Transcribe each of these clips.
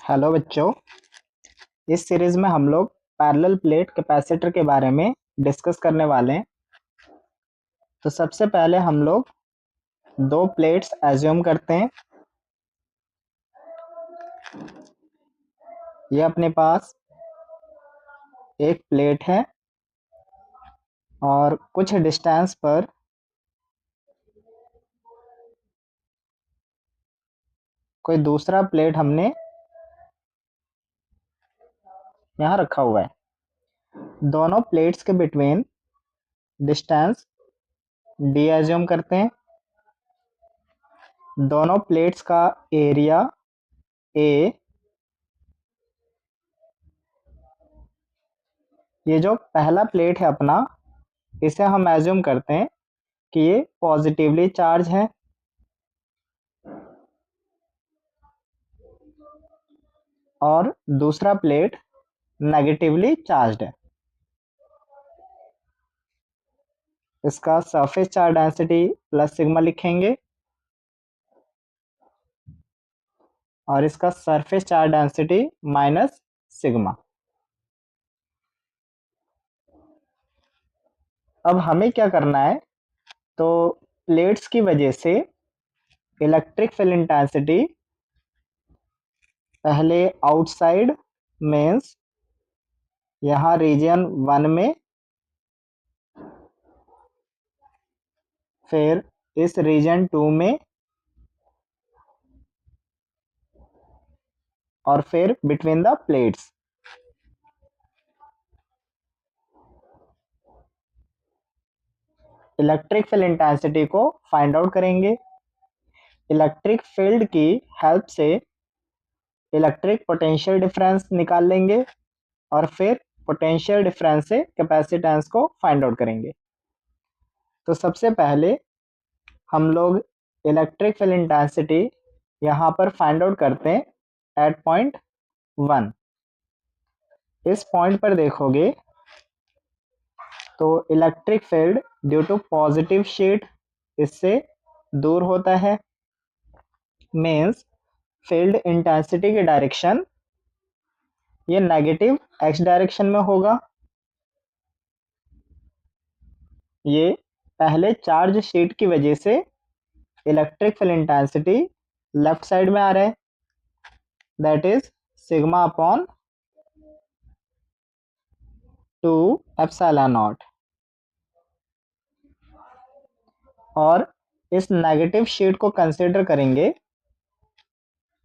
Hello बच्चों। इस series में हम लोग पैरेलल प्लेट कैपेसिटर के बारे में डिस्कस करने वाले हैं। तो सबसे पहले हम लोग दो प्लेट्स एज्यूम करते हैं। ये अपने पास एक प्लेट है और कुछ डिस्टेंस पर कोई दूसरा प्लेट हमने यहाँ रखा हुआ है। दोनों प्लेट्स के बिटवीन डिस्टेंस डी एज्यूम करते हैं। दोनों प्लेट्स का एरिया ए। ये जो पहला प्लेट है अपना, इसे हम एज्यूम करते हैं कि ये पॉजिटिवली चार्ज है और दूसरा प्लेट नेगेटिवली चार्ज्ड है। इसका surface charge density plus sigma लिखेंगे और इसका surface charge density minus sigma. अब हमें क्या करना है, तो प्लेट्स की वजह से इलेक्ट्रिक फील्ड इंटेंसिटी पहले आउटसाइड मीन्स यहाँ रीजन 1 में, फिर इस रीजन 2 में और फिर between the plates. Electric field intensity को फाइंड आउट करेंगे। इलेक्ट्रिक फील्ड की हेल्प से इलेक्ट्रिक पोटेंशियल डिफरेंस निकाल लेंगे और फिर पोटेंशियल डिफरेंस से कैपेसिटेंस को फाइंड आउट करेंगे। तो सबसे पहले हम लोग इलेक्ट्रिक फील्ड इंटेंसिटी यहाँ पर फाइंड आउट करते हैं एट पॉइंट 1। इस पॉइंट पर देखोगे तो electric field due to positive sheet इससे दूर होता है। मीन्स फील्ड इंटेंसिटी की डायरेक्शन ये नेगेटिव एक्स डायरेक्शन में होगा। ये पहले चार्ज शीट की वजह से electric field intensity left side में आ रहा है, that is sigma upon 2 epsilon naught. और इस नेगेटिव शीट को कंसीडर करेंगे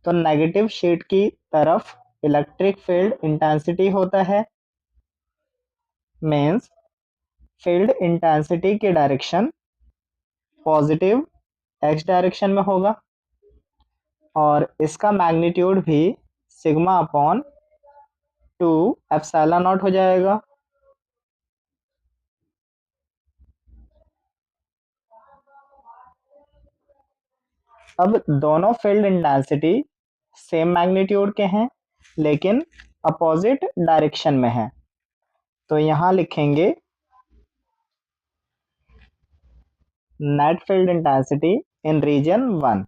तो नेगेटिव शीट की तरफ इलेक्ट्रिक फील्ड इंटेंसिटी होता है। मीन्स फील्ड इंटेंसिटी की डायरेक्शन पॉजिटिव एक्स डायरेक्शन में होगा और इसका मैग्नीट्यूड भी सिग्मा अपॉन 2 एप्सिलॉन नॉट हो जाएगा। अब दोनों फील्ड इंटेंसिटी सेम मैग्नीट्यूड के हैं लेकिन अपोजिट डायरेक्शन में है। तो यहाँ लिखेंगे net field intensity in region 1।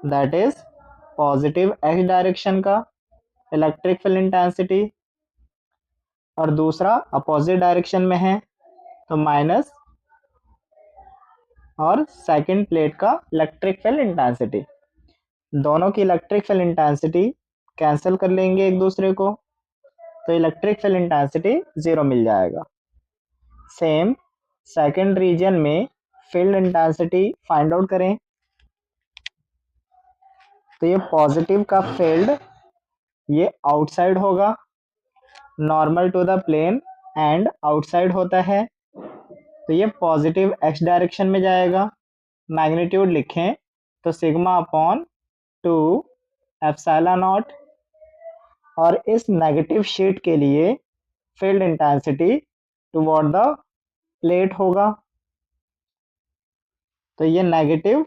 That is positive X direction का इलेक्ट्रिक फील्ड इंटेंसिटी और दूसरा अपोजिट डायरेक्शन में है तो माइनस, और सेकंड प्लेट का इलेक्ट्रिक फील्ड इंटेंसिटी। दोनों की इलेक्ट्रिक फील्ड इंटेंसिटी कैंसिल कर लेंगे एक दूसरे को, तो इलेक्ट्रिक फील्ड इंटेंसिटी 0 मिल जाएगा। सेम सेकंड रीजन में फील्ड इंटेंसिटी फाइंड आउट करें तो ये पॉजिटिव का फील्ड ये आउटसाइड होगा, normal to the plane and outside होता है, तो ये पॉजिटिव एक्स डायरेक्शन में जाएगा। मैग्नीट्यूड लिखें तो सिग्मा अपॉन 2 एप्सिलॉन नॉट। और इस नेगेटिव शीट के लिए field intensity toward the plate होगा, तो ये नेगेटिव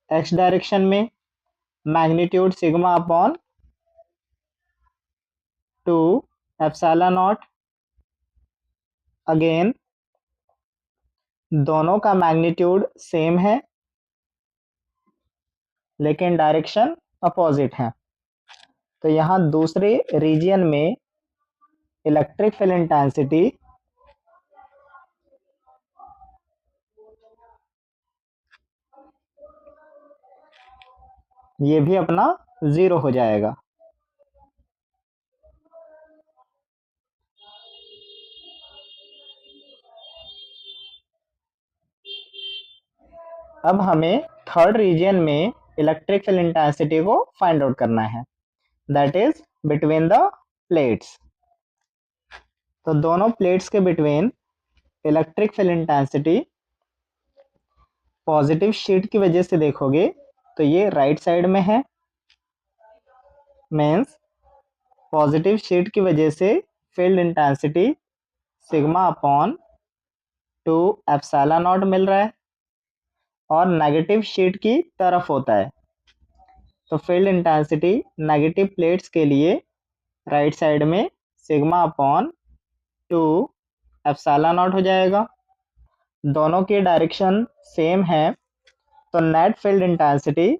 एक्स डायरेक्शन में magnitude sigma upon 2 epsilon not. Again दोनों का मैग्नीट्यूड सेम है लेकिन डायरेक्शन अपोजिट है। तो यहाँ दूसरे रीजन में इलेक्ट्रिक फील्ड इंटेंसिटी ये भी अपना 0 हो जाएगा। अब हमें थर्ड रीजन में इलेक्ट्रिक फील्ड इंटेंसिटी को फाइंड आउट करना है, that is between the plates. तो दोनों प्लेट्स के between electric field intensity positive sheet की वजह से देखोगे तो ये राइट साइड में है, मीन्स पॉजिटिव शीट की वजह से field intensity sigma upon 2 epsilon naught मिल रहा है, और नेगेटिव शीट की तरफ होता है तो फील्ड इंटेंसिटी नेगेटिव प्लेट्स के लिए राइट साइड में सिग्मा अपॉन 2 एप्सिलॉन नॉट हो जाएगा। दोनों की डायरेक्शन सेम है तो net field intensity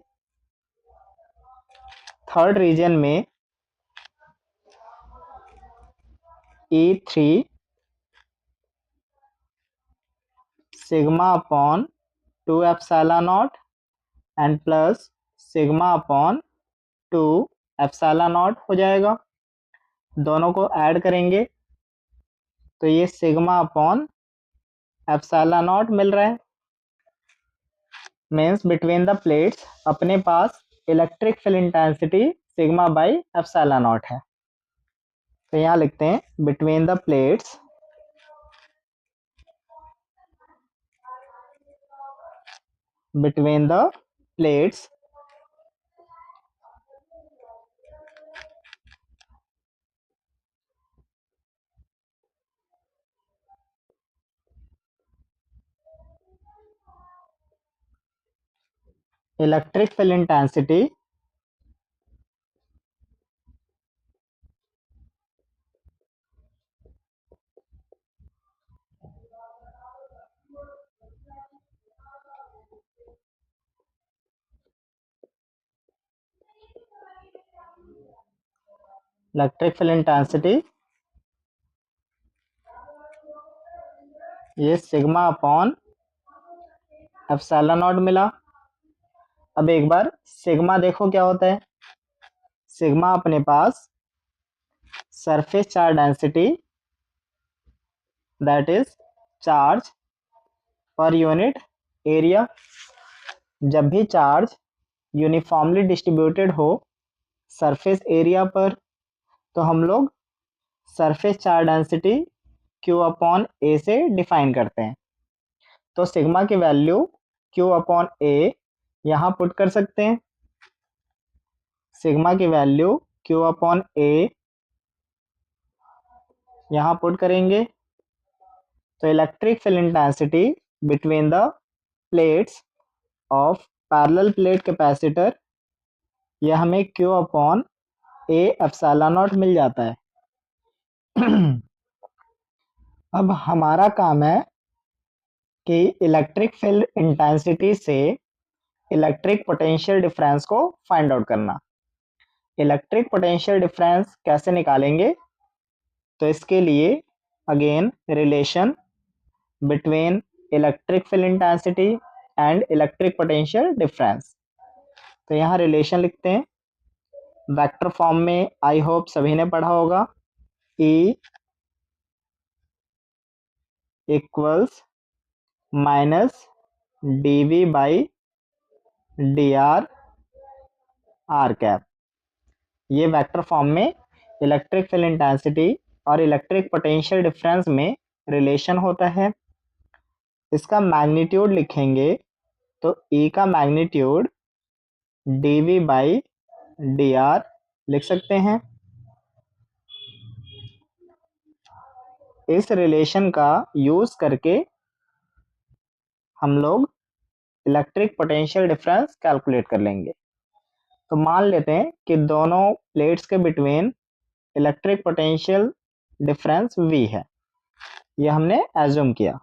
third region में E3 sigma upon 2 epsilon naught and plus sigma upon 2 epsilon naught हो जाएगा। दोनों को ऐड करेंगे तो ये सिग्मा अपॉन एप्सिलॉन नॉट मिल रहा है, मीन्स बिटवीन द प्लेट्स अपने पास electric field intensity sigma by epsilon naught है। तो यहाँ लिखते हैं between the plates between the plates electric field intensity electric field intensity ये सिग्मा अपॉन एप्सिलॉन नॉट मिला। अब एक बार सिग्मा देखो क्या होता है। सिग्मा अपने पास surface charge density that is charge per unit area. जब भी चार्ज यूनिफॉर्मली डिस्ट्रीब्यूटेड हो सरफेस एरिया पर तो हम लोग surface charge density Q upon A से डिफाइन करते हैं। तो सिग्मा की वैल्यू Q अपॉन ए यहाँ पुट कर सकते हैं। सिग्मा की वैल्यू Q अपॉन ए यहाँ पुट करेंगे तो electric field intensity between the plates of parallel plate capacitor यह हमें Q upon A epsilon naught मिल जाता है। अब हमारा काम है कि इलेक्ट्रिक फील्ड इंटेंसिटी से इलेक्ट्रिक पोटेंशियल डिफरेंस को फाइंड आउट करना। इलेक्ट्रिक पोटेंशियल डिफरेंस कैसे निकालेंगे, तो इसके लिए again relation between electric field intensity and electric potential difference. तो यहाँ रिलेशन लिखते हैं वेक्टर फॉर्म में, आई होप सभी ने पढ़ा होगा। E equals minus dv by dr r cap. ये वेक्टर फॉर्म में इलेक्ट्रिक फील्ड इंटेंसिटी और इलेक्ट्रिक पोटेंशियल डिफरेंस में रिलेशन होता है। इसका मैग्नीट्यूड लिखेंगे तो E का मैग्नीट्यूड dv बाई dr लिख सकते हैं। इस रिलेशन का यूज करके हम लोग इलेक्ट्रिक पोटेंशियल डिफरेंस कैलकुलेट कर लेंगे। तो मान लेते हैं कि दोनों प्लेट्स के between electric potential difference V है, यह हमने एज्यूम किया।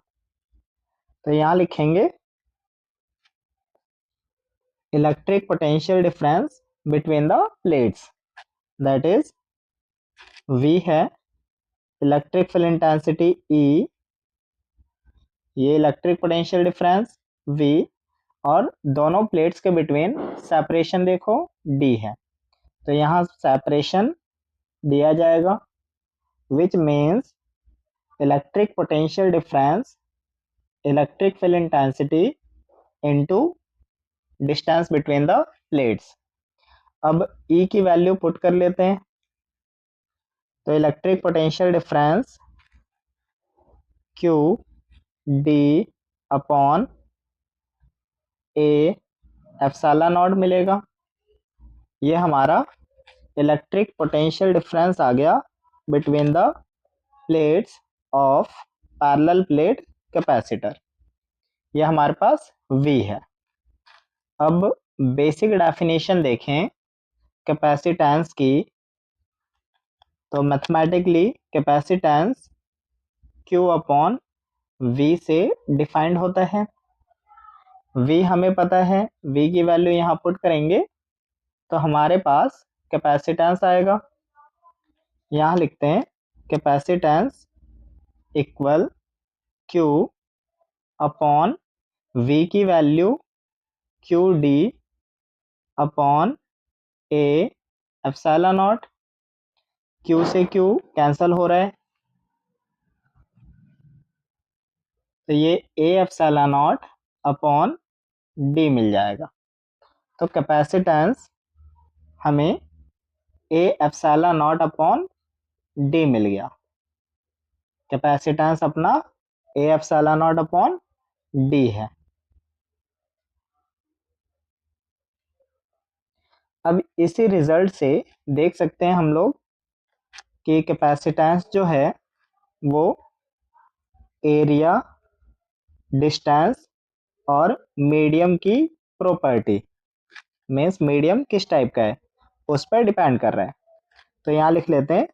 तो यहाँ लिखेंगे electric potential difference between the plates, that is V है, इलेक्ट्रिक फील्ड इंटेंसिटी E, ये इलेक्ट्रिक पोटेंशियल डिफरेंस V, और दोनों प्लेट्स के बिटवीन सेपरेशन देखो D है, तो यहाँ सेपरेशन दिया जाएगा, which means electric potential difference electric field intensity into distance between the plates. अब E की वैल्यू पुट कर लेते हैं, तो electric potential difference Q D upon A epsilon not मिलेगा। ये हमारा इलेक्ट्रिक पोटेंशियल डिफरेंस आ गया between the plates of parallel plate capacitor, ये हमारे पास V है। अब बेसिक डेफिनेशन देखें कैपेसिटेंस की, तो mathematically capacitance Q upon V से डिफाइंड होता है। V हमें पता है, V की वैल्यू यहाँ पुट करेंगे तो हमारे पास कैपेसिटेंस आएगा। यहाँ लिखते हैं capacitance equal Q upon V की value QD upon A epsilon not, Q से Q कैंसल हो रहा है, तो ये A epsilon not upon D मिल जाएगा। तो कैपेसिटेंस हमें A epsilon not upon D मिल गया। कैपेसिटेंस अपना A epsilon not upon D है। अब इसी रिजल्ट से देख सकते हैं हम लोग कि कैपेसिटेंस जो है वो एरिया, डिस्टेंस और मीडियम की प्रॉपर्टी, मीन्स मीडियम किस टाइप का है उस पर डिपेंड कर रहा है। तो यहाँ लिख लेते हैं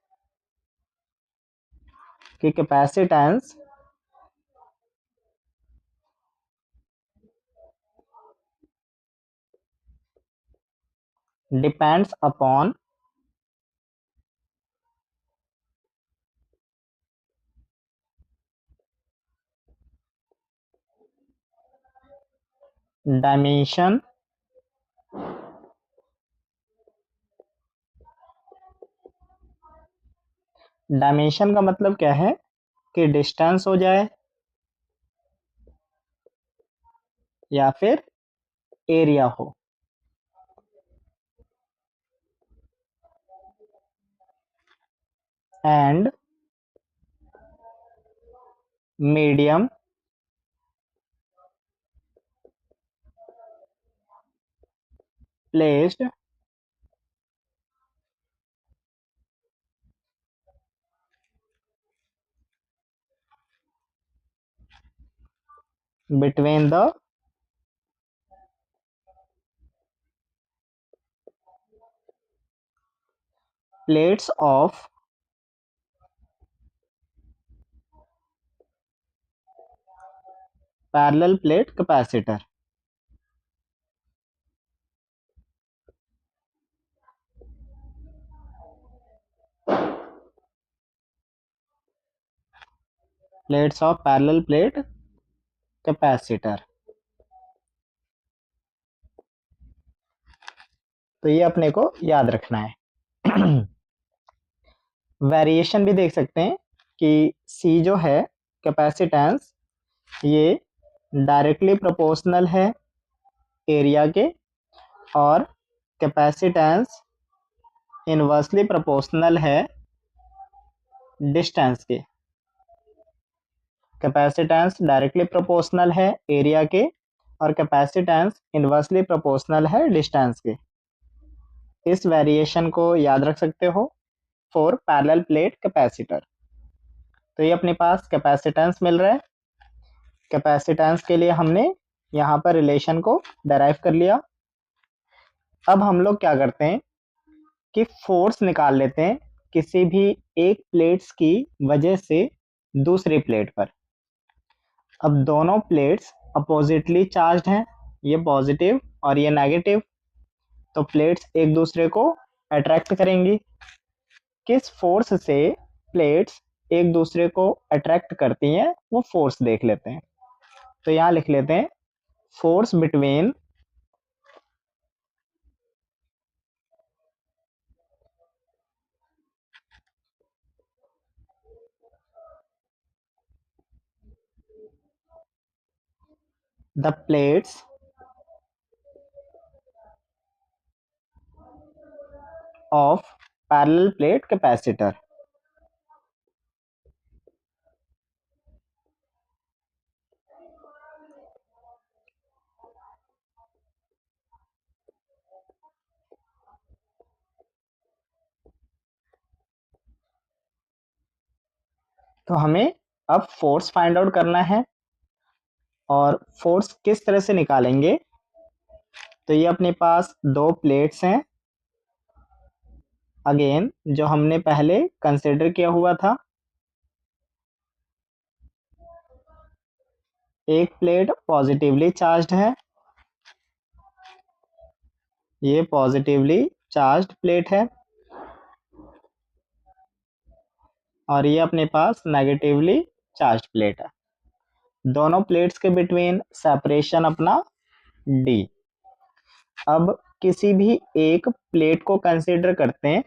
कि capacitance depends upon dimension dimension का मतलब क्या है कि डिस्टेंस हो जाए या फिर एरिया हो। And medium placed between the plates of parallel plate capacitor। Plates of parallel plate capacitor. तो ये अपने को याद रखना है। वेरिएशन भी देख सकते हैं कि C जो है कैपेसिटेंस, ये डायरेक्टली प्रोपोर्शनल है एरिया के, और कैपेसिटेंस इनवर्सली प्रोपोर्शनल है डिस्टेंस के। कैपेसिटेंस डायरेक्टली प्रोपोर्शनल है एरिया के और कैपेसिटेंस इनवर्सली प्रोपोर्शनल है डिस्टेंस के। इस वेरिएशन को याद रख सकते हो फॉर पैरेलल प्लेट कैपेसिटर। तो ये अपने पास कैपेसिटेंस मिल रहा है। कैपेसिटेंस के लिए हमने यहाँ पर रिलेशन को डेराइव कर लिया। अब हम लोग क्या करते हैं कि फोर्स निकाल लेते हैं किसी भी एक प्लेट्स की वजह से दूसरी प्लेट पर। अब दोनों प्लेट्स अपोजिटली चार्ज्ड हैं, ये पॉजिटिव और ये नेगेटिव, तो प्लेट्स एक दूसरे को अट्रैक्ट करेंगी। किस फोर्स से प्लेट्स एक दूसरे को अट्रैक्ट करती हैं वो फोर्स देख लेते हैं। तो यहाँ लिख लेते हैं force between the plates of parallel plate capacitor. तो हमें अब फोर्स फाइंड आउट करना है, और फोर्स किस तरह से निकालेंगे। तो ये अपने पास दो प्लेट्स हैं, अगेन जो हमने पहले कंसिडर किया हुआ था। एक प्लेट पॉजिटिवली चार्ज्ड है, ये पॉजिटिवली चार्ज्ड प्लेट है, और ये अपने पास नेगेटिवली चार्ज्ड प्लेट है। दोनों प्लेट्स के बिटवीन सेपरेशन अपना d। अब किसी भी एक प्लेट को कंसीडर करते हैं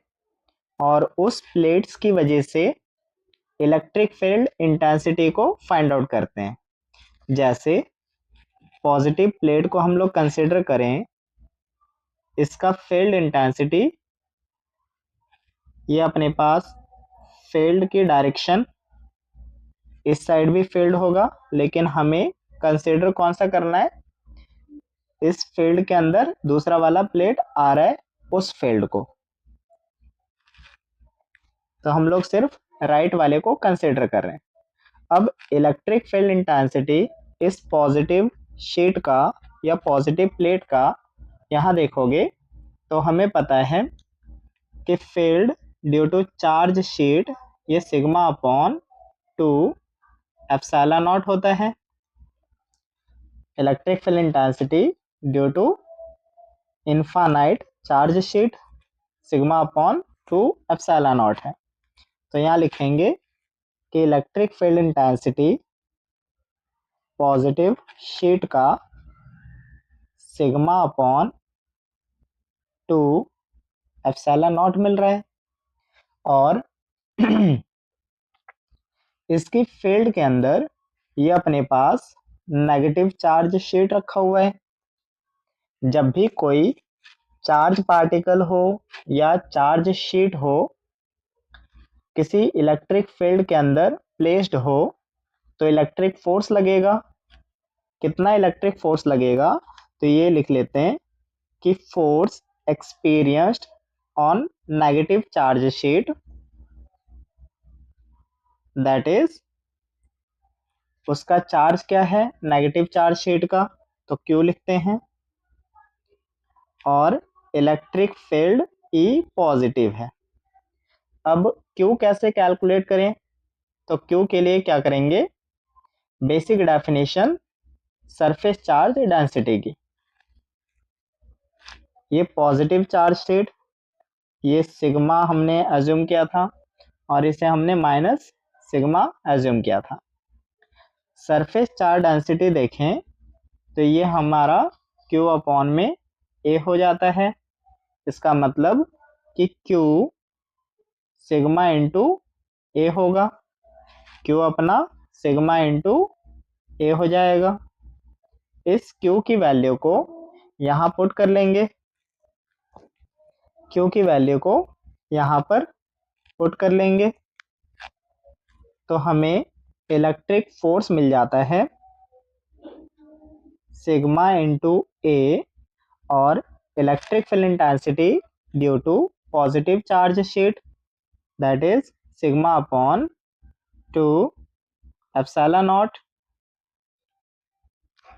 और उस प्लेट्स की वजह से इलेक्ट्रिक फील्ड इंटेंसिटी को फाइंड आउट करते हैं। जैसे पॉजिटिव प्लेट को हम लोग कंसीडर करें, इसका फील्ड इंटेंसिटी, ये अपने पास फील्ड की डायरेक्शन, इस साइड भी फील्ड होगा, लेकिन हमें कंसीडर कौन सा करना है, इस फील्ड के अंदर दूसरा वाला प्लेट आ रहा है उस फील्ड को, तो हम लोग सिर्फ राइट वाले को कंसीडर कर रहे हैं। अब इलेक्ट्रिक फील्ड इंटेंसिटी इस पॉजिटिव शीट का या पॉजिटिव प्लेट का, यहाँ देखोगे तो हमें पता है कि field due to charge sheet ये सिग्मा अपॉन 2 एप्सिलॉन नॉट होता है। Electric field intensity due to infinite charge sheet sigma upon 2 epsilon naught है। तो यहाँ लिखेंगे कि electric field intensity positive sheet का सिग्मा अपॉन 2 एप्सिलॉन नॉट मिल रहा है, और इसकी फील्ड के अंदर ये अपने पास नेगेटिव चार्ज शीट रखा हुआ है। जब भी कोई चार्ज पार्टिकल हो या चार्ज शीट हो किसी इलेक्ट्रिक फील्ड के अंदर प्लेस्ड हो, तो इलेक्ट्रिक फोर्स लगेगा। कितना इलेक्ट्रिक फोर्स लगेगा, तो ये लिख लेते हैं कि force experienced on negative charge sheet, that is उसका चार्ज क्या है नेगेटिव चार्ज शीट का, तो Q लिखते हैं, और इलेक्ट्रिक फील्ड E पॉजिटिव है। अब Q कैसे कैलकुलेट करें, तो Q के लिए क्या करेंगे, basic definition surface charge density की। ये पॉजिटिव चार्ज स्टेट, ये सिग्मा हमने एज्यूम किया था, और इसे हमने माइनस सिग्मा एज्यूम किया था। सरफेस चार्ज डेंसिटी देखें तो ये हमारा Q अपॉन में A हो जाता है। इसका मतलब कि Q सिग्मा इंटू A होगा, Q अपना सिग्मा इंटू A हो जाएगा। इस Q की वैल्यू को यहाँ पुट कर लेंगे, Q की वैल्यू को यहाँ पर पुट कर लेंगे, तो हमें इलेक्ट्रिक फोर्स मिल जाता है सिग्मा इंटू A, और electric field intensity due to positive charge sheet, that is sigma upon 2 epsilon naught.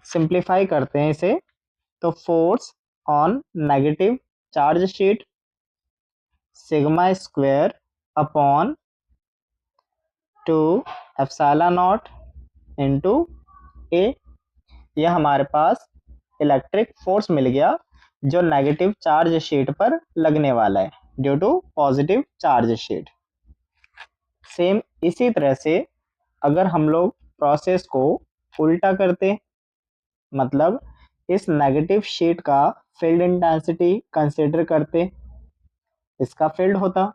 Simplify करते हैं इसे, तो force on negative charge sheet sigma square upon 2 epsilon naught into A, ये हमारे पास इलेक्ट्रिक फोर्स मिल गया जो negative charge sheet पर लगने वाला है due to positive charge sheet. Same इसी तरह से अगर हम लोग प्रोसेस को उल्टा करते, मतलब इस नेगेटिव शीट का फील्ड इंटेंसिटी कंसिडर करते, इसका फील्ड होता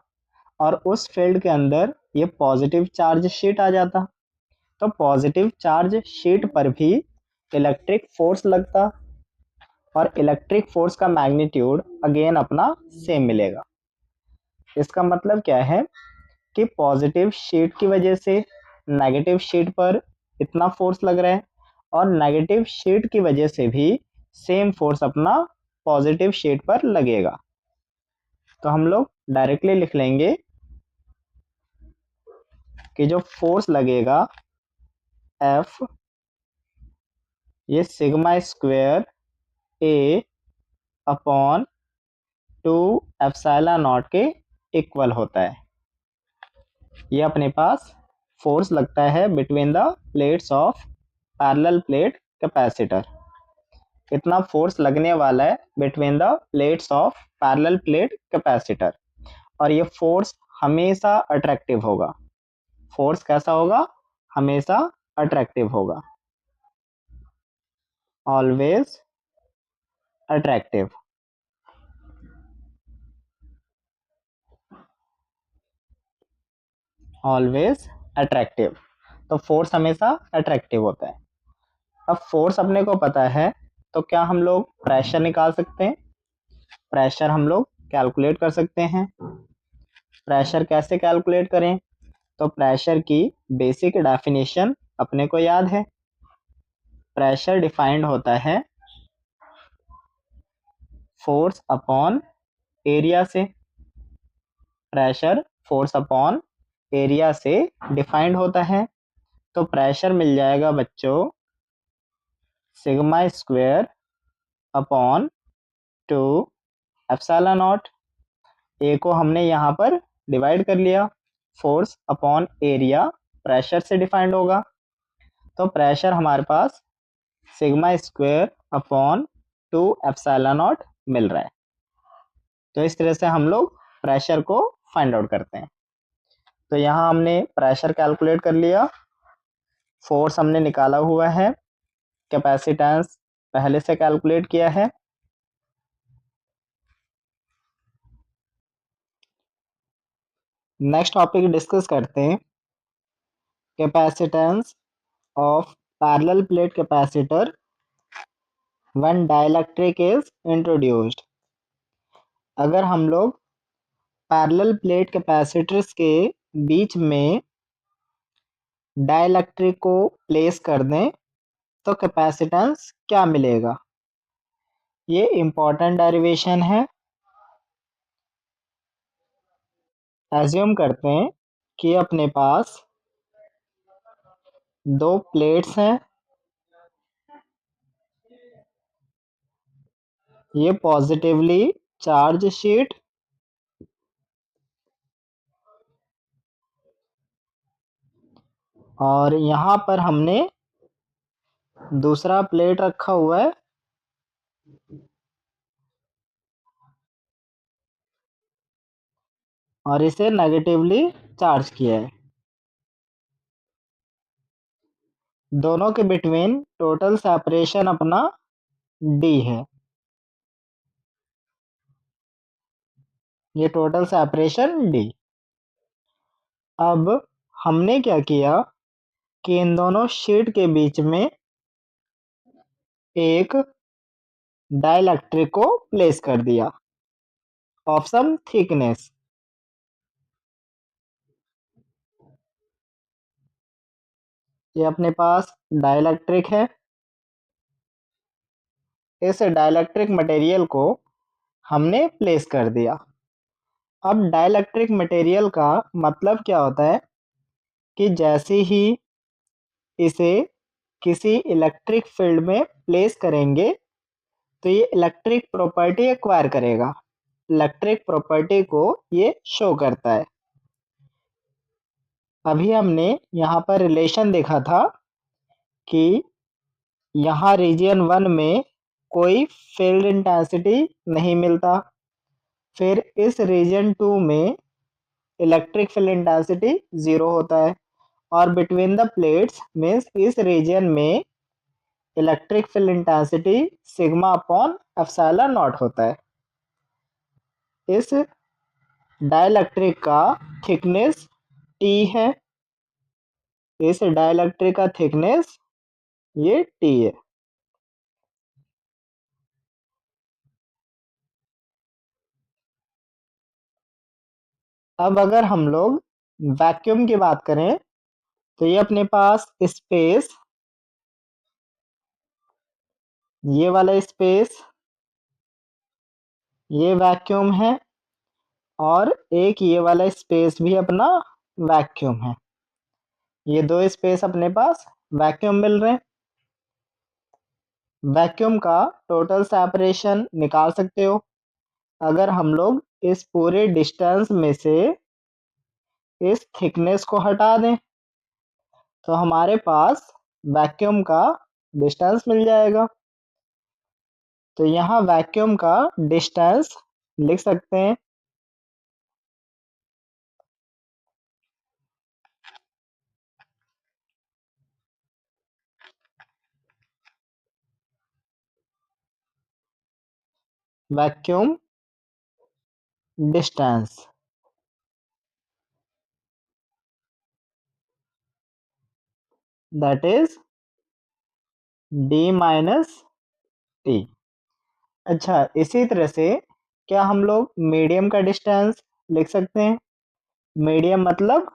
और उस फील्ड के अंदर ये पॉजिटिव चार्ज शीट आ जाता, तो पॉजिटिव चार्ज शीट पर भी इलेक्ट्रिक फोर्स लगता और इलेक्ट्रिक फोर्स का मैग्नीट्यूड अगेन अपना सेम मिलेगा। इसका मतलब क्या है कि पॉजिटिव शीट की वजह से नेगेटिव शीट पर इतना फोर्स लग रहा है और नेगेटिव शीट की वजह से भी सेम फोर्स अपना पॉजिटिव शीट पर लगेगा। तो हम लोग डायरेक्टली लिख लेंगे कि जो फोर्स लगेगा F, ये sigma square A upon 2 epsilon not के इक्वल होता है। ये अपने पास फोर्स लगता है between the plates of parallel plate capacitor. इतना फोर्स लगने वाला है between the plates of parallel plate capacitor और ये फोर्स हमेशा अट्रैक्टिव होगा। फोर्स कैसा होगा? हमेशा अट्रैक्टिव होगा, ऑलवेज अट्रैक्टिव। ऑलवेज अट्रैक्टिव, तो फोर्स हमेशा अट्रैक्टिव होता है। अब फोर्स अपने को पता है तो क्या हम लोग प्रेशर निकाल सकते हैं? प्रेशर हम लोग कैलकुलेट कर सकते हैं। प्रेशर कैसे कैलकुलेट करें? तो प्रेशर की बेसिक डेफिनेशन अपने को याद है। प्रेशर डिफाइंड होता है फोर्स अपॉन एरिया से। प्रेशर फोर्स अपॉन एरिया से डिफाइंड होता है। तो प्रेशर मिल जाएगा बच्चों sigma square upon 2 epsilon naught. A को हमने यहाँ पर डिवाइड कर लिया, फोर्स अपॉन एरिया प्रेशर से डिफाइंड होगा, तो प्रेशर हमारे पास sigma square upon 2 epsilon naught मिल रहा है। तो इस तरह से हम लोग प्रेशर को फाइंड आउट करते हैं। तो यहाँ हमने प्रेशर कैलकुलेट कर लिया, फोर्स हमने निकाला हुआ है, कैपेसिटेंस पहले से कैलकुलेट किया है। नेक्स्ट टॉपिक डिस्कस करते हैं capacitance of parallel plate capacitor when dielectric is introduced. अगर हम लोग पैरेलल प्लेट कैपेसिटर्स के बीच में डाइलेक्ट्रिक को प्लेस कर दें तो कैपेसिटेंस क्या मिलेगा? ये इंपॉर्टेंट डेरिवेशन है। एज्यूम करते हैं कि अपने पास दो प्लेट्स हैं, ये पॉजिटिवली चार्ज शीट और यहाँ पर हमने दूसरा प्लेट रखा हुआ है और इसे नेगेटिवली चार्ज किया है। दोनों के बिटवीन टोटल सेपरेशन अपना d है। ये टोटल सेपरेशन d। अब हमने क्या किया कि इन दोनों शीट के बीच में एक डाइलेक्ट्रिक को प्लेस कर दिया ऑफ सम थिकनेस। ये अपने पास डाइलेक्ट्रिक है। इस डाइलेक्ट्रिक मटेरियल को हमने प्लेस कर दिया। अब डाइलेक्ट्रिक मटेरियल का मतलब क्या होता है कि जैसे ही इसे किसी इलेक्ट्रिक फील्ड में प्लेस करेंगे तो ये इलेक्ट्रिक प्रॉपर्टी एक्वायर करेगा। इलेक्ट्रिक प्रॉपर्टी को ये शो करता है। अभी हमने यहाँ पर रिलेशन देखा था कि यहाँ रीजन 1 में कोई फील्ड इंटेंसिटी नहीं मिलता। फिर इस रीजन 2 में इलेक्ट्रिक फील्ड इंटेंसिटी 0 होता है। और बिटवीन द प्लेट्स मीन्स इस रीजन में electric field intensity sigma upon epsilon naught होता है। इस डाइलेक्ट्रिक का थिकनेस T है। इस डाइलेक्ट्रिक का थिकनेस ये T है। अब अगर हम लोग वैक्यूम की बात करें तो ये अपने पास स्पेस, ये वाला स्पेस ये वैक्यूम है, और एक ये वाला स्पेस भी अपना वैक्यूम है। ये दो स्पेस अपने पास वैक्यूम मिल रहे हैं। वैक्यूम का टोटल सेपरेशन निकाल सकते हो। अगर हम लोग इस पूरे डिस्टेंस में से इस थिकनेस को हटा दें तो हमारे पास वैक्यूम का डिस्टेंस मिल जाएगा। तो यहाँ वैक्यूम का डिस्टेंस लिख सकते हैं vacuum distance, that is d minus T. अच्छा, इसी तरह से क्या हम लोग मीडियम का डिस्टेंस लिख सकते हैं? मीडियम मतलब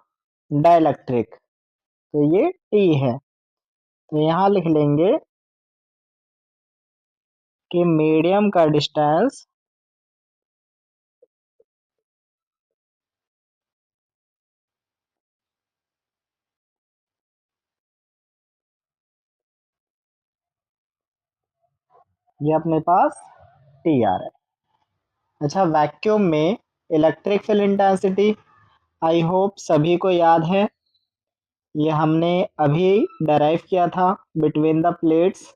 डाइलेक्ट्रिक, तो ये T है। तो यहाँ लिख लेंगे कि मीडियम का डिस्टेंस ये अपने पास T आ रहा है। अच्छा, वैक्यूम में electric field intensity I hope सभी को याद है। ये हमने अभी डराइव किया था बिटवीन द प्लेट्स,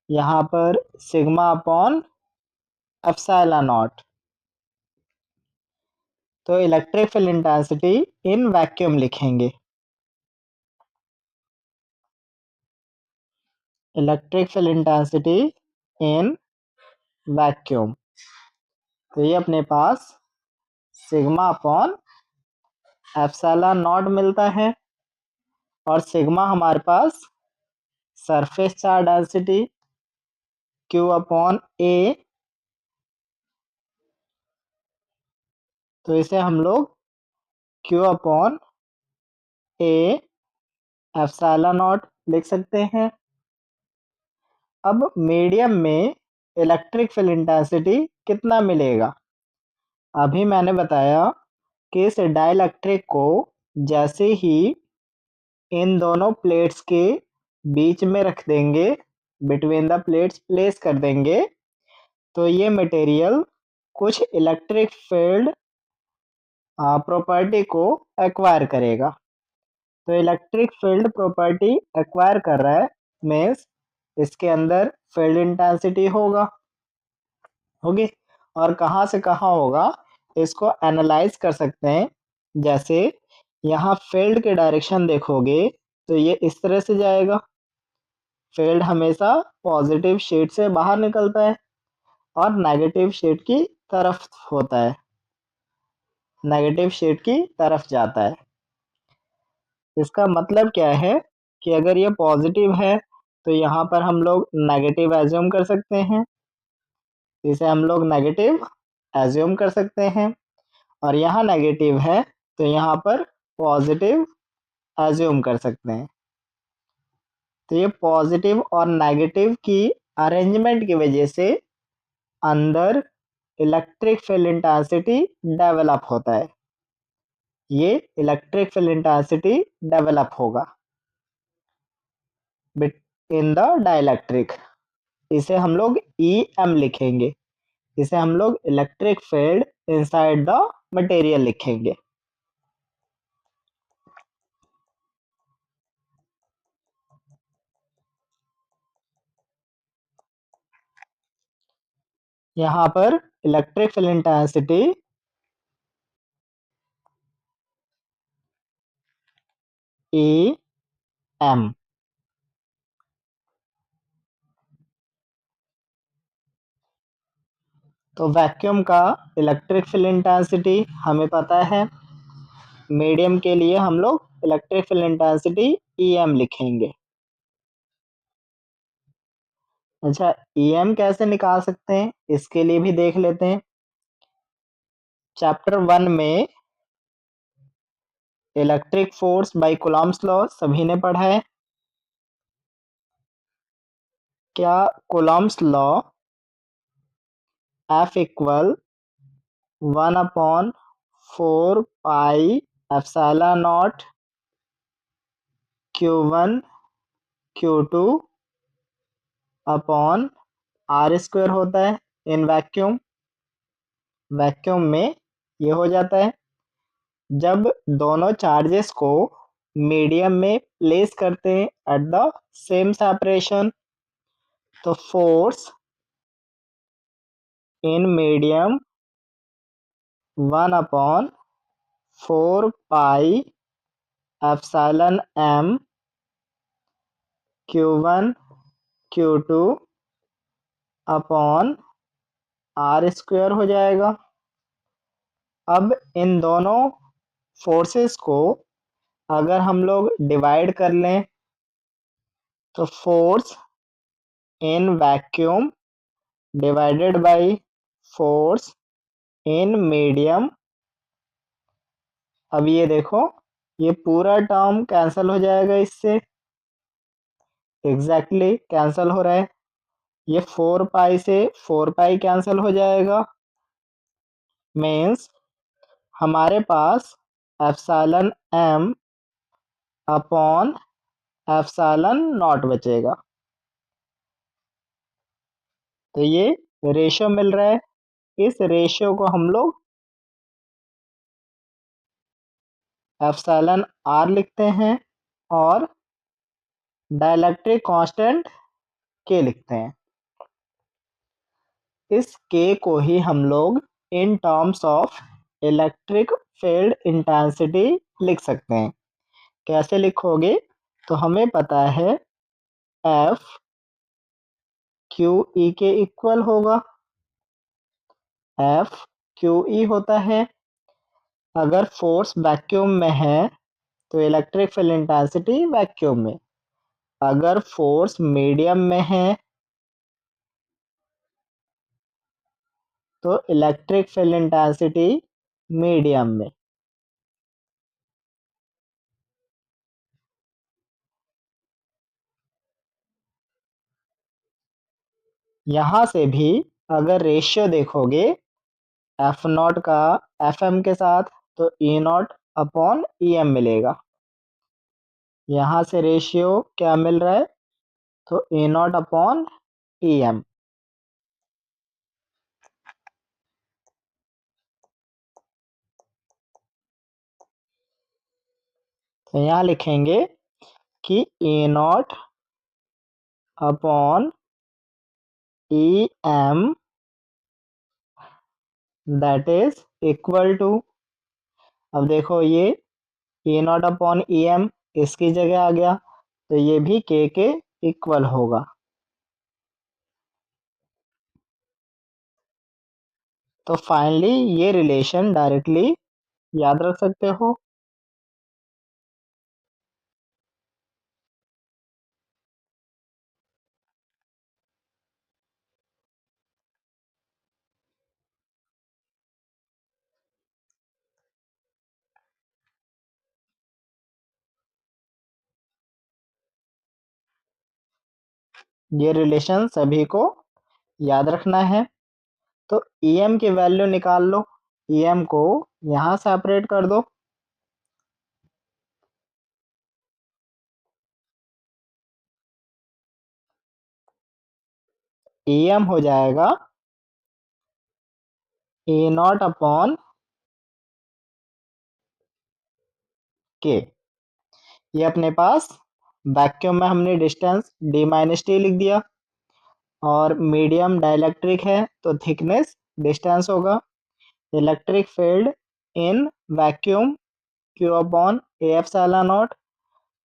यहाँ पर सिग्मा अपॉन एप्सिलॉन नॉट। तो electric field intensity in vacuum लिखेंगे। Electric field intensity in vacuum, तो ये अपने पास सिग्मा अपॉन एप्सिलॉन नॉट मिलता है। और सिग्मा हमारे पास surface charge density Q upon A, तो इसे हम लोग Q upon A epsilon naught लिख सकते हैं। अब मीडियम में इलेक्ट्रिक फील्ड इंटेंसिटी कितना मिलेगा? अभी मैंने बताया कि इस डाइलेक्ट्रिक को जैसे ही इन दोनों प्लेट्स के बीच में रख देंगे, बिटवीन द प्लेट्स प्लेस कर देंगे, तो ये मटेरियल कुछ इलेक्ट्रिक फील्ड प्रॉपर्टी को एक्वायर करेगा। तो इलेक्ट्रिक फील्ड प्रॉपर्टी एक्वायर कर रहा है मीन्स इसके अंदर फील्ड इंटेंसिटी होगी। और कहाँ से कहाँ होगा इसको एनालाइज कर सकते हैं। जैसे यहाँ फील्ड के डायरेक्शन देखोगे तो ये इस तरह से जाएगा। फील्ड हमेशा पॉजिटिव शेड से बाहर निकलता है और नेगेटिव शेड की तरफ होता है, नेगेटिव शेड की तरफ जाता है। इसका मतलब क्या है कि अगर ये पॉजिटिव है तो यहाँ पर हम लोग नेगेटिव एज्यूम कर सकते हैं, इसे हम लोग नेगेटिव एज्यूम कर सकते हैं। और यहाँ नेगेटिव है तो यहाँ पर पॉजिटिव एज्यूम कर सकते हैं। तो ये पॉजिटिव और नेगेटिव की अरेंजमेंट की वजह से अंदर इलेक्ट्रिक फील्ड इंटेंसिटी डेवलप होता है। ये इलेक्ट्रिक फील्ड इंटेंसिटी डेवलप होगा इन द डाइलेक्ट्रिक। इसे हम लोग EM लिखेंगे। इसे हम लोग electric field inside the material लिखेंगे। यहाँ पर electric field intensity E M. तो वैक्यूम का इलेक्ट्रिक फील्ड इंटेंसिटी हमें पता है। मीडियम के लिए हम लोग electric field intensity E M लिखेंगे। अच्छा, ई एम कैसे निकाल सकते हैं इसके लिए भी देख लेते हैं। चैप्टर 1 में electric force by Coulomb's law सभी ने पढ़ा है। क्या Coulomb's law F equal 1/4 pi epsilon not Q1 Q2 upon R square होता है इन वैक्यूम। वैक्यूम में ये हो जाता है जब दोनों चार्जेस को मीडियम में प्लेस करते हैं एट द सेम सेपरेशन, तो force in medium 1/4 pi epsilon m Q1 Q2 upon R square हो जाएगा। अब इन दोनों फोर्सेस को अगर हम लोग डिवाइड कर लें तो force in vacuum divided by force in medium. अब ये देखो, ये पूरा टर्म कैंसिल हो जाएगा इससे। एग्जैक्टली कैंसिल हो रहा है। ये 4 पाई से 4 पाई कैंसिल हो जाएगा। मीन्स हमारे पास epsilon m upon epsilon naught बचेगा। तो ये रेशियो मिल रहा है। इस रेशियो को हम लोग एप्सिलॉन r लिखते हैं और डाइलेक्ट्रिक कांस्टेंट k लिखते हैं। इस k को ही हम लोग in terms of electric field intensity लिख सकते हैं। कैसे लिखोगे? तो हमें पता है F क्यू ई के इक्वल होगा। F क्यू ई होता है। अगर फोर्स वैक्यूम में है तो इलेक्ट्रिक फील्ड इंटेंसिटी वैक्यूम में। अगर फोर्स मीडियम में है तो इलेक्ट्रिक फील्ड इंटेंसिटी मीडियम में। यहां से भी अगर रेशियो देखोगे एफ नॉट का एफ एम के साथ, तो E naught upon E M मिलेगा। यहां से रेशियो क्या मिल रहा है? तो E naught upon E M. तो यहाँ लिखेंगे कि E naught upon E M that is equal to. अब देखो, ये E naught upon E M इसकी जगह आ गया, तो ये भी के इक्वल होगा। तो फाइनली ये रिलेशन डायरेक्टली याद रख सकते हो। ये रिलेशन सभी को याद रखना है। तो EM की वैल्यू निकाल लो। EM को यहाँ सेपरेट कर दो। EM हो जाएगा E नॉट अपॉन के। ये अपने पास वैक्यूम में हमने डिस्टेंस d - t लिख दिया और मीडियम डाइलेक्ट्रिक है तो थिकनेस डिस्टेंस होगा। Electric field in vacuum Q upon A epsilon naught,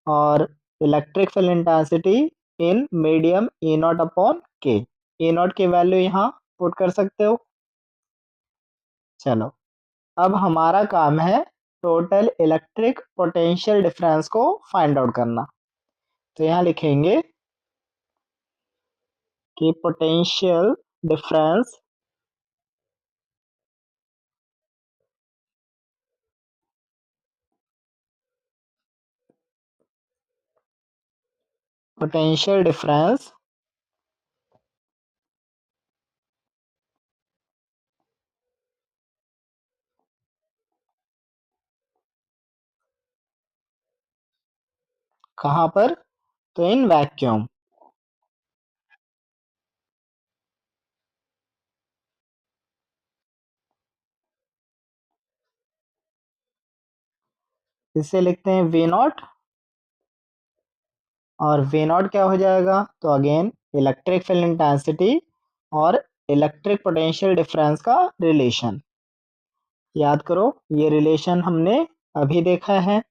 और electric field intensity in medium E naught upon K. E naught की वैल्यू यहाँ पुट कर सकते हो। चलो, अब हमारा काम है टोटल इलेक्ट्रिक पोटेंशियल डिफरेंस को फाइंड आउट करना। तो यहाँ लिखेंगे कि पोटेंशियल डिफरेंस कहाँ पर? तो इन वैक्यूम। इसे लिखते हैं वी नॉट, और वी नॉट क्या हो जाएगा? तो अगेन इलेक्ट्रिक फील्ड इंटेंसिटी और इलेक्ट्रिक पोटेंशियल डिफरेंस का रिलेशन। याद करो, ये रिलेशन हमने अभी देखा है,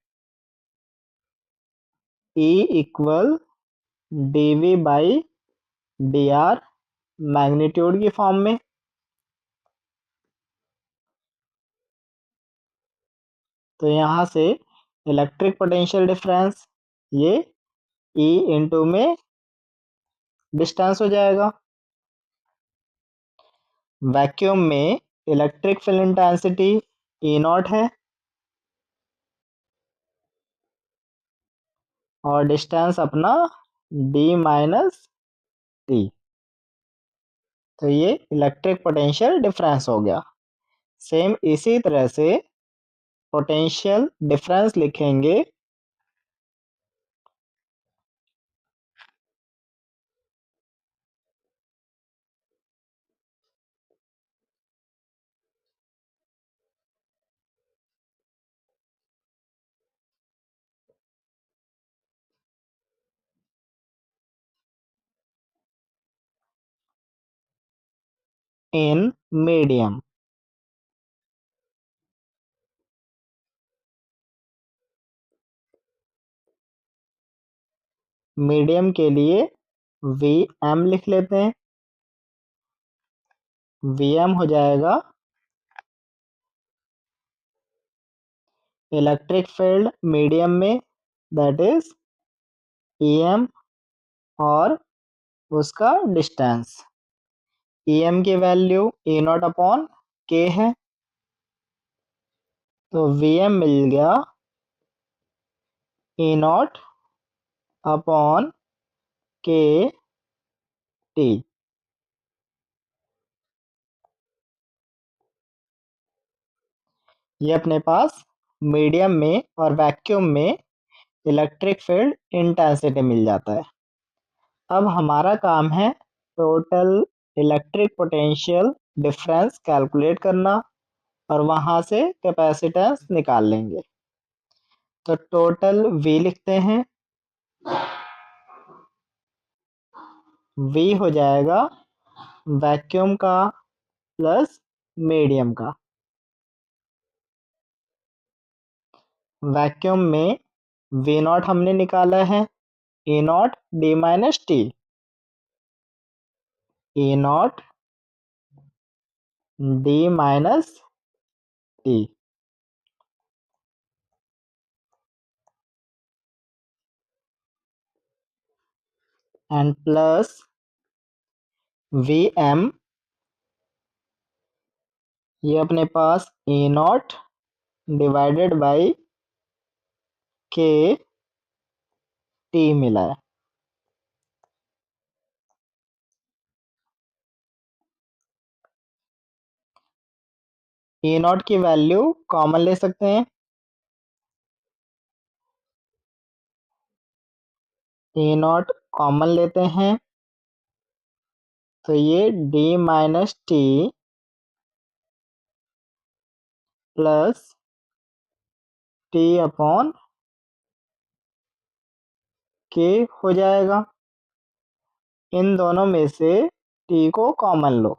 E equal dv by dr magnitude की फॉर्म में। तो यहाँ से इलेक्ट्रिक पोटेंशियल डिफरेंस ये E इंटू में डिस्टेंस हो जाएगा। वैक्यूम में electric field intensity E not है और डिस्टेंस अपना d माइनस टी। तो ये इलेक्ट्रिक पोटेंशियल डिफरेंस हो गया। सेम इसी तरह से पोटेंशियल डिफरेंस लिखेंगे इन मीडियम। मीडियम के लिए वी एम लिख लेते हैं। वी एम हो जाएगा इलेक्ट्रिक फील्ड मीडियम में, दैट इज ई एम, और उसका डिस्टेंस। ई एम की वैल्यू ई नॉट अपॉन के है, तो वी एम मिल गया ई नॉट अपॉन के टी। ये अपने पास मीडियम में और वैक्यूम में इलेक्ट्रिक फील्ड इंटेंसिटी मिल जाता है। अब हमारा काम है total electric potential difference calculate करना, और वहां से कैपेसिटेंस निकाल लेंगे। तो टोटल V लिखते हैं। V हो जाएगा वैक्यूम का प्लस मीडियम का। वैक्यूम में V नॉट हमने निकाला है E not D minus T. E not D minus T and plus VM, ये अपने पास E नॉट डिवाइडेड बाई के टी मिला है। E नॉट की वैल्यू कॉमन ले सकते हैं। E नॉट कॉमन लेते हैं तो ये D minus T plus T upon K हो जाएगा। इन दोनों में से टी को कॉमन लो।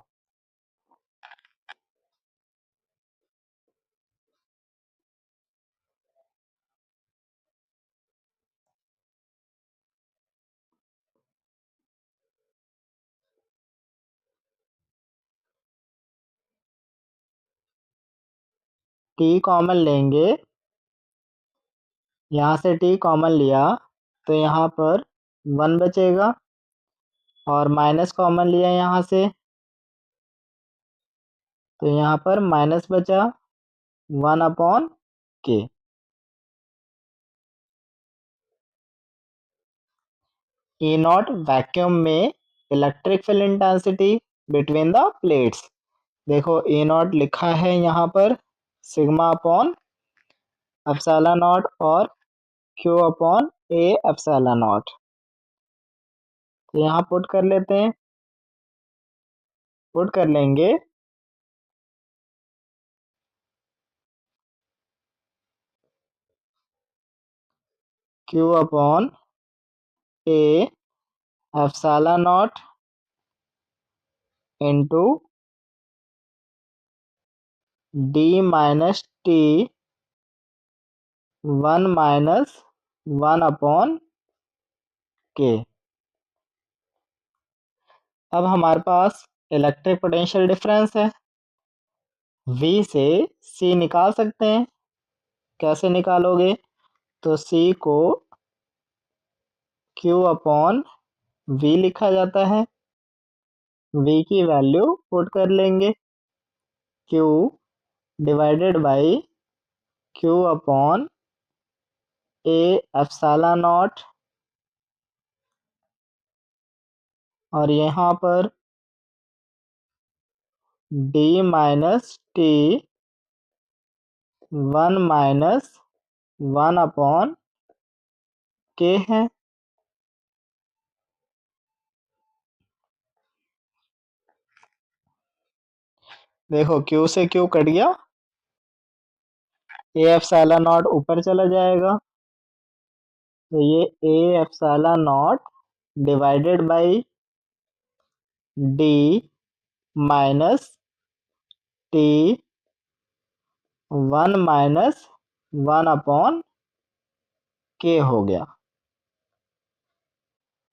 टी कॉमन लेंगे, यहाँ से टी कॉमन लिया तो यहाँ पर 1 बचेगा, और माइनस कॉमन लिया यहाँ से तो यहाँ पर माइनस बचा 1/k। ई नॉट वैक्यूम में electric field intensity between the plates. देखो ई नॉट लिखा है यहाँ पर सिग्मा अपॉन एप्सिलॉन नॉट और Q upon A epsilon naught. तो यहाँ पुट कर लेते हैं, पुट कर लेंगे Q upon A epsilon naught into D minus T 1 - 1/k। अब हमारे पास इलेक्ट्रिक पोटेंशियल डिफरेंस है, V से C निकाल सकते हैं। कैसे निकालोगे? तो C को Q अपॉन V लिखा जाता है। V की वैल्यू पुट कर लेंगे, Q divided by Q upon A epsilon naught, और यहाँ पर D माइनस टी 1 - 1/k है। देखो Q से Q कट गया, A एप्सिलॉन नॉट ऊपर चला जाएगा, तो ये A epsilon not divided by D minus T 1 - 1/k हो गया।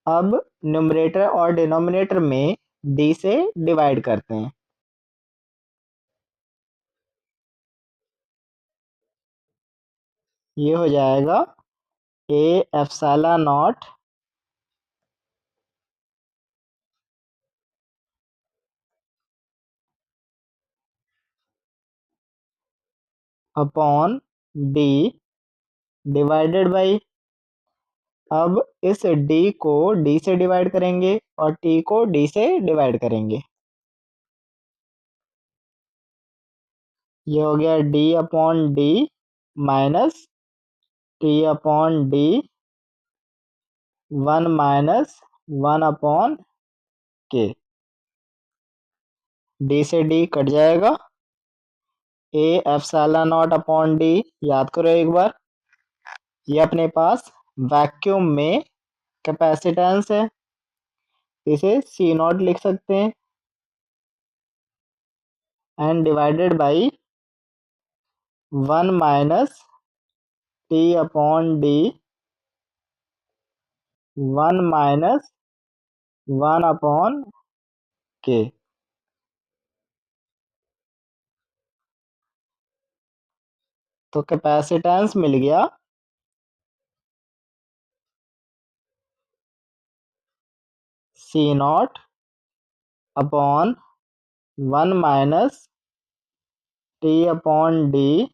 अब न्यूमरेटर और डिनोमिनेटर में D से डिवाइड करते हैं। ये हो जाएगा A epsilon not upon D divided by, अब इस D को D से डिवाइड करेंगे और T को D से डिवाइड करेंगे। ये हो गया D upon D minus T upon D 1 - 1/k। D से D कट जाएगा, A epsilon not upon D याद करो एक बार, ये अपने पास वैक्यूम में कैपेसिटेंस है, इसे C नॉट लिख सकते हैं, and divided by 1 - T upon D 1 - 1/k। तो कैपेसिटेंस मिल गया C naught upon 1 - T upon D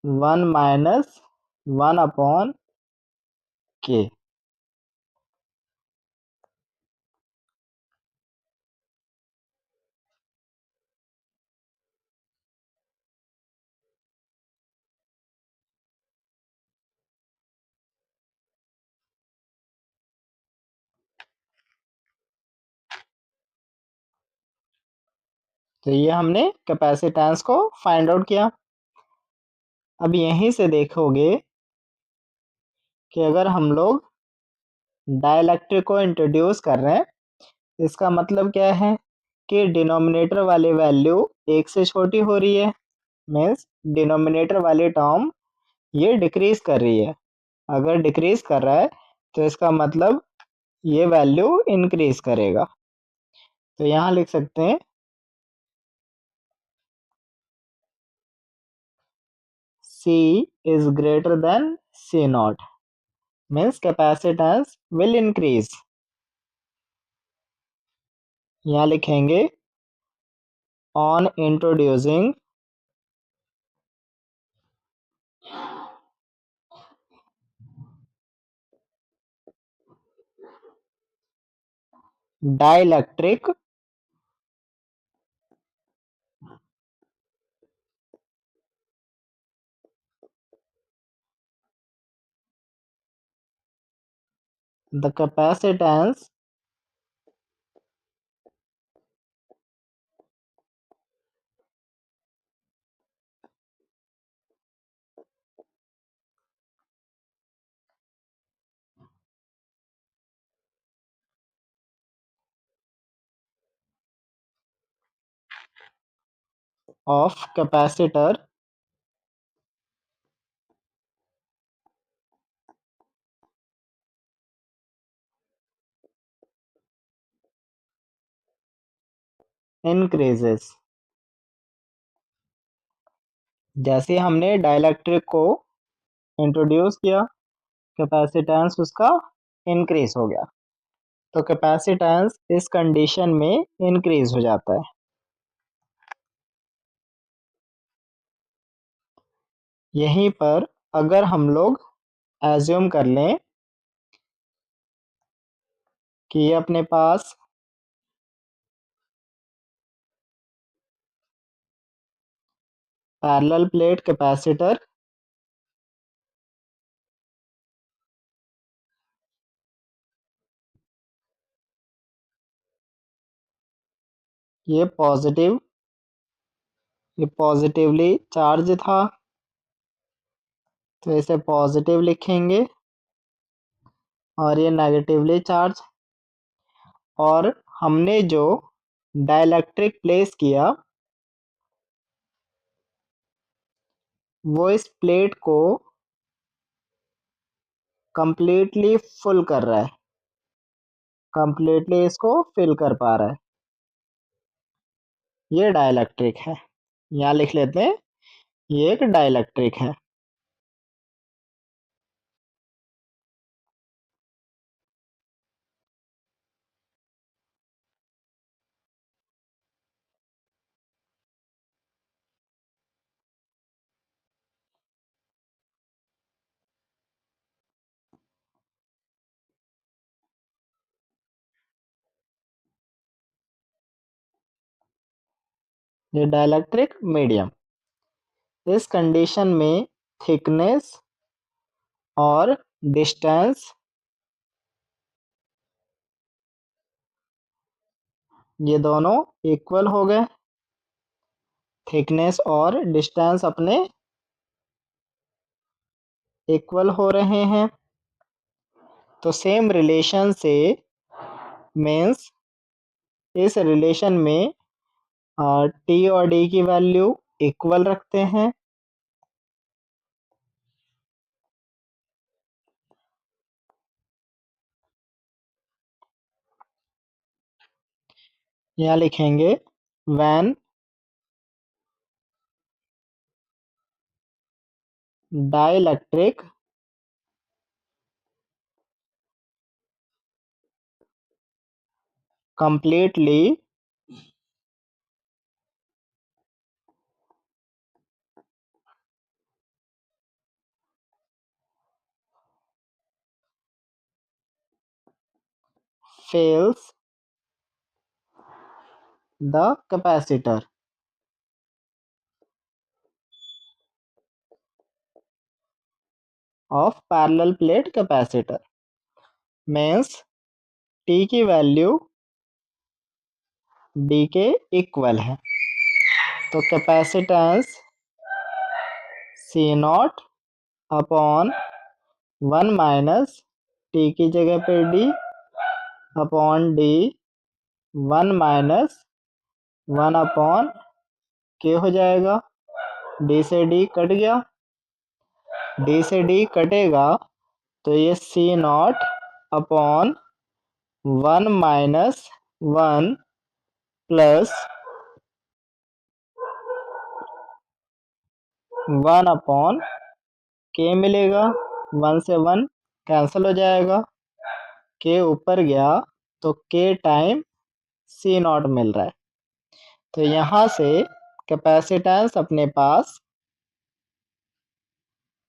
1 - 1/k। तो ये हमने कैपेसिटेंस को फाइंड आउट किया। अब यहीं से देखोगे कि अगर हम लोग डाइलेक्ट्रिक को इंट्रोड्यूस कर रहे हैं, इसका मतलब क्या है कि डिनोमिनेटर वाली वैल्यू 1 से छोटी हो रही है, मीन्स डिनोमिनेटर वाली टर्म ये डिक्रीज कर रही है। अगर डिक्रीज कर रहा है तो इसका मतलब ये वैल्यू इंक्रीज करेगा। तो यहाँ लिख सकते हैं C is greater than C naught, means capacitance will increase। यहाँ लिखेंगे on introducing dielectric the capacitance of capacitor increases। जैसे हमने डाइलेक्ट्रिक को इंट्रोड्यूस किया, कैपेसिटेंस उसका इंक्रीज हो गया, तो कैपेसिटेंस इस कंडीशन में इंक्रीज हो जाता है। यहीं पर अगर हम लोग एज्यूम कर लें कि ये अपने पास पैरेलल प्लेट कैपेसिटर ये पॉजिटिवली चार्ज था, तो इसे पॉजिटिव लिखेंगे, और ये नेगेटिवली चार्ज। और हमने जो डाइलेक्ट्रिक प्लेस किया वो इस प्लेट को कंप्लीटली फुल कर रहा है, कंप्लीटली इसको फिल कर पा रहा है, ये डाइलेक्ट्रिक है। यहाँ लिख लेते हैं ये एक डाइलेक्ट्रिक है। ये डाइलेक्ट्रिक मीडियम, इस कंडीशन में थिकनेस और डिस्टेंस ये दोनों इक्वल हो गए, थिकनेस और डिस्टेंस अपने इक्वल हो रहे हैं। तो सेम रिलेशन से मीन्स इस रिलेशन में टी और डी की वैल्यू इक्वल रखते हैं। यहाँ लिखेंगे when dielectric completely fills the capacitor of parallel plate capacitor, means t की वैल्यू d के इक्वल है, तो capacitance C naught upon 1 minus T की जगह पे d upon d 1 minus 1 upon K हो जाएगा। डी से डी कट गया, डी से डी कटेगा तो ये C naught upon 1 minus 1 plus 1 upon K मिलेगा। 1 से 1 कैंसिल हो जाएगा, के ऊपर गया तो के टाइम सी नॉट मिल रहा है। तो यहाँ से कैपेसिटेंस अपने पास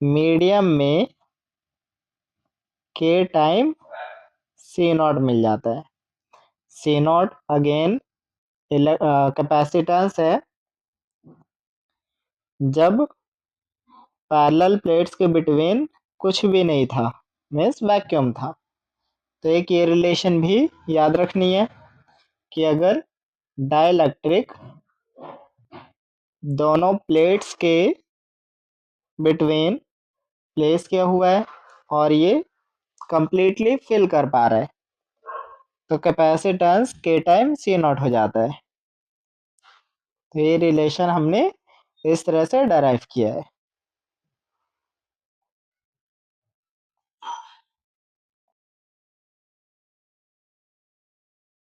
मीडियम में के टाइम सी नॉट मिल जाता है। सी नॉट अगेन कैपेसिटेंस है जब पैरेलल प्लेट्स के बिटवीन कुछ भी नहीं था, मीन्स वैक्यूम था। तो एक ये रिलेशन भी याद रखनी है कि अगर डाइलेक्ट्रिक दोनों प्लेट्स के बिटवीन प्लेस किया हुआ है और ये कंप्लीटली फिल कर पा रहा है तो कैपेसिटेंस के टाइम सी नॉट हो जाता है। तो ये रिलेशन हमने इस तरह से डराइव किया है।